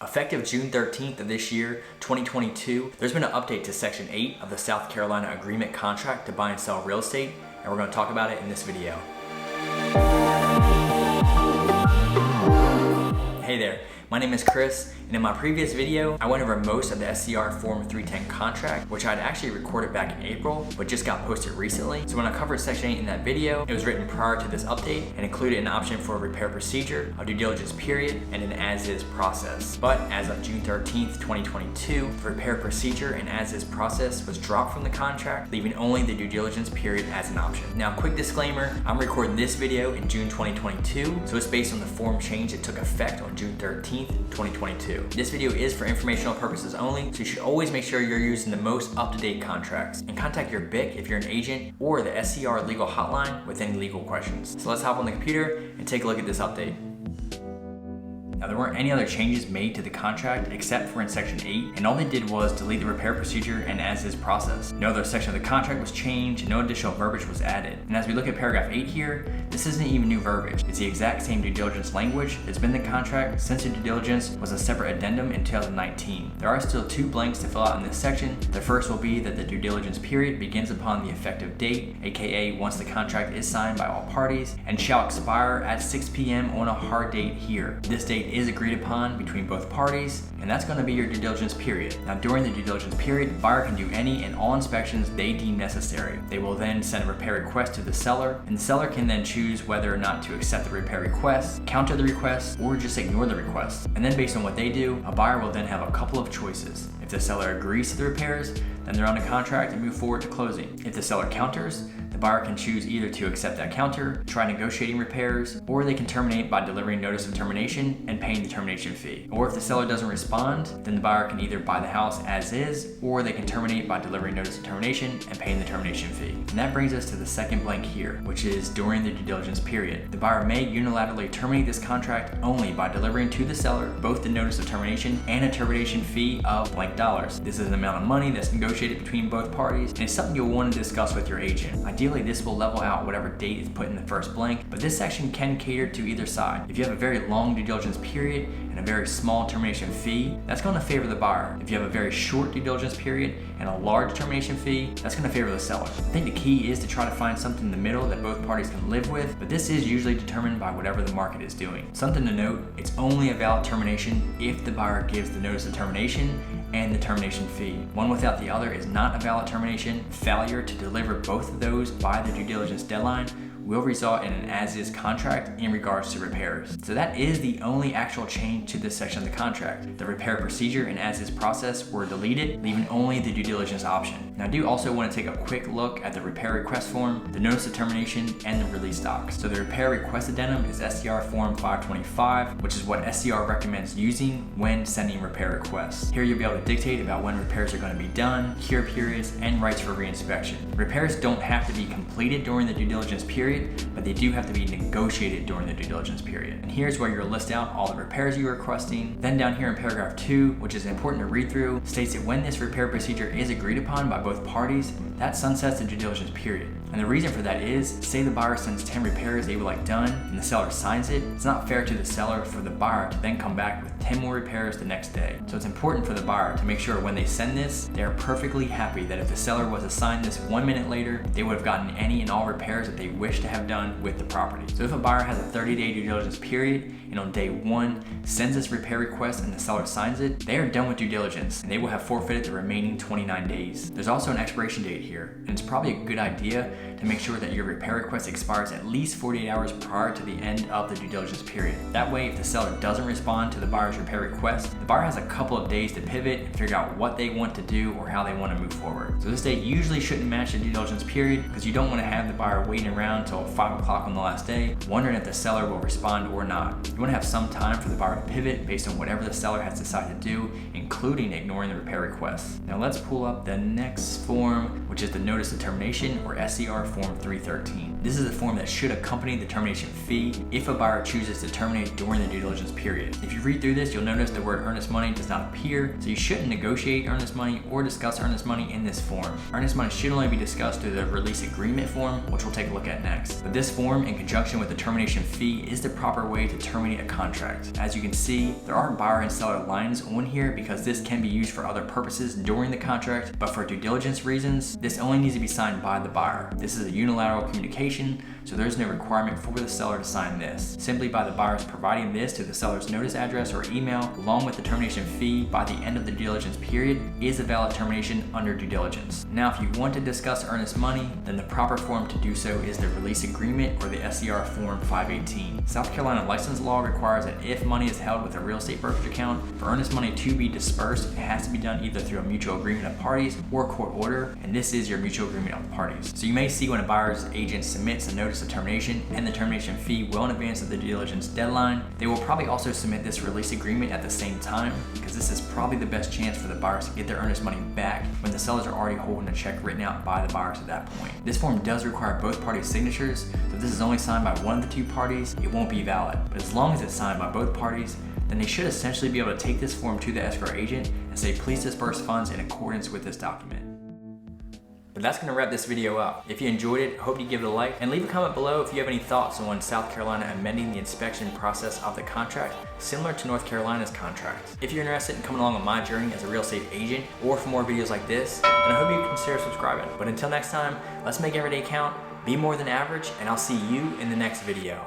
Effective June 13th of this year, 2022, there's been an update to Section 8 of the South Carolina Agreement Contract to buy and sell real estate, and we're going to talk about it in this video. Hey there, my name is Chris, and in my previous video, I went over most of the SCR Form 310 contract, which I'd actually recorded back in April, but just got posted recently. So when I covered Section 8 in that video, it was written prior to this update and included an option for a repair procedure, a due diligence period, and an as-is process. But as of June 13th, 2022, the repair procedure and as-is process was dropped from the contract, leaving only the due diligence period as an option. Now, quick disclaimer, I'm recording this video in June 2022, so it's based on the form change that took effect on June 13th, 2022. This video is for informational purposes only, so you should always make sure you're using the most up-to-date contracts. And contact your BIC if you're an agent or the SCR legal hotline with any legal questions. So let's hop on the computer and take a look at this update. Now, there weren't any other changes made to the contract except for in Section 8, and all they did was delete the repair procedure and as-is process. No other section of the contract was changed, and no additional verbiage was added. And as we look at paragraph 8 here, this isn't even new verbiage. It's the exact same due diligence language that's been in the contract since the due diligence was a separate addendum in 2019. There are still two blanks to fill out in this section. The first will be that the due diligence period begins upon the effective date, aka once the contract is signed by all parties, and shall expire at 6 p.m. on a hard date here. This date is agreed upon between both parties, and that's going to be your due diligence period. Now, during the due diligence period, the buyer can do any and all inspections they deem necessary. They will then send a repair request to the seller, and the seller can then choose whether or not to accept the repair request, counter the request, or just ignore the request. And then based on what they do, a buyer will then have a couple of choices. If the seller agrees to the repairs, then they're on a contract and move forward to closing. If the seller counters, the buyer can choose either to accept that counter, try negotiating repairs, or they can terminate by delivering notice of termination and paying the termination fee. Or if the seller doesn't respond, then the buyer can either buy the house as is, or they can terminate by delivering notice of termination and paying the termination fee. And that brings us to the second blank here, which is during the due diligence period. The buyer may unilaterally terminate this contract only by delivering to the seller both the notice of termination and a termination fee of blank dollars. This is an amount of money that's negotiated between both parties, and it's something you'll want to discuss with your agent. Ideally, this will level out whatever date is put in the first blank, but this section can cater to either side. If you have a very long due diligence period and a very small termination fee, that's going to favor the buyer. If you have a very short due diligence period and a large termination fee, that's going to favor the seller. I think the key is to try to find something in the middle that both parties can live with, but this is usually determined by whatever the market is doing. Something to note, it's only a valid termination if the buyer gives the notice of termination and the termination fee. One without the other is not a valid termination. Failure to deliver both of those by the due diligence deadline will result in an as-is contract in regards to repairs. So that is the only actual change to this section of the contract. The repair procedure and as-is process were deleted, leaving only the due diligence option. Now, I do also want to take a quick look at the repair request form, the notice of termination, and the release docs. So the repair request addendum is SCR Form 525, which is what SCR recommends using when sending repair requests. Here you'll be able to dictate about when repairs are going to be done, cure periods, and rights for reinspection. Repairs don't have to be completed during the due diligence period, but they do have to be negotiated during the due diligence period. And here's where you'll list out all the repairs you're requesting. Then down here in paragraph 2, which is important to read through, states that when this repair procedure is agreed upon by both parties, that sunsets the due diligence period. And the reason for that is, say the buyer sends 10 repairs they would like done and the seller signs it, it's not fair to the seller for the buyer to then come back with 10 more repairs the next day. So it's important for the buyer to make sure when they send this, they are perfectly happy that if the seller was assigned this 1 minute later, they would have gotten any and all repairs that they wish to have done with the property. So if a buyer has a 30-day due diligence period and on day 1 sends this repair request and the seller signs it, they are done with due diligence and they will have forfeited the remaining 29 days. There's also an expiration date here, and it's probably a good idea to make sure that your repair request expires at least 48 hours prior to the end of the due diligence period. That way, if the seller doesn't respond to the buyer's repair request, the buyer has a couple of days to pivot and figure out what they want to do or how they want to move forward. So this date usually shouldn't match the due diligence period because you don't want to have the buyer waiting around until 5 o'clock on the last day, wondering if the seller will respond or not. You want to have some time for the buyer to pivot based on whatever the seller has decided to do, including ignoring the repair request. Now let's pull up the next form, which which is the Notice of Termination or SCR Form 313. This is the form that should accompany the termination fee if a buyer chooses to terminate during the due diligence period. If you read through this, you'll notice the word earnest money does not appear, so you shouldn't negotiate earnest money or discuss earnest money in this form. Earnest money should only be discussed through the release agreement form, which we'll take a look at next. But this form, in conjunction with the termination fee, is the proper way to terminate a contract. As you can see, there are buyer and seller lines on here because this can be used for other purposes during the contract, but for due diligence reasons, this only needs to be signed by the buyer. This is a unilateral communication, so there's no requirement for the seller to sign this. Simply by the buyers providing this to the seller's notice address or email, along with the termination fee by the end of the due diligence period, is a valid termination under due diligence. Now, if you want to discuss earnest money, then the proper form to do so is the release agreement or the SCR Form 518. South Carolina license law requires that if money is held with a real estate brokerage account, for earnest money to be dispersed, it has to be done either through a mutual agreement of parties or court order, and this is your mutual agreement of parties. So you may see when a buyer's agent submits a notice of termination and the termination fee well in advance of the due diligence deadline. They will probably also submit this release agreement at the same time, because this is probably the best chance for the buyers to get their earnest money back when the sellers are already holding a check written out by the buyers at that point. This form does require both parties' signatures, so if this is only signed by one of the two parties, it won't be valid. But as long as it's signed by both parties, then they should essentially be able to take this form to the escrow agent and say, please disperse funds in accordance with this document. But that's going to wrap this video up. If you enjoyed it, I hope you give it a like, and leave a comment below if you have any thoughts on South Carolina amending the inspection process of the contract similar to North Carolina's contract. If you're interested in coming along on my journey as a real estate agent, or for more videos like this, then I hope you consider subscribing. But until next time, let's make every day count, be more than average, and I'll see you in the next video.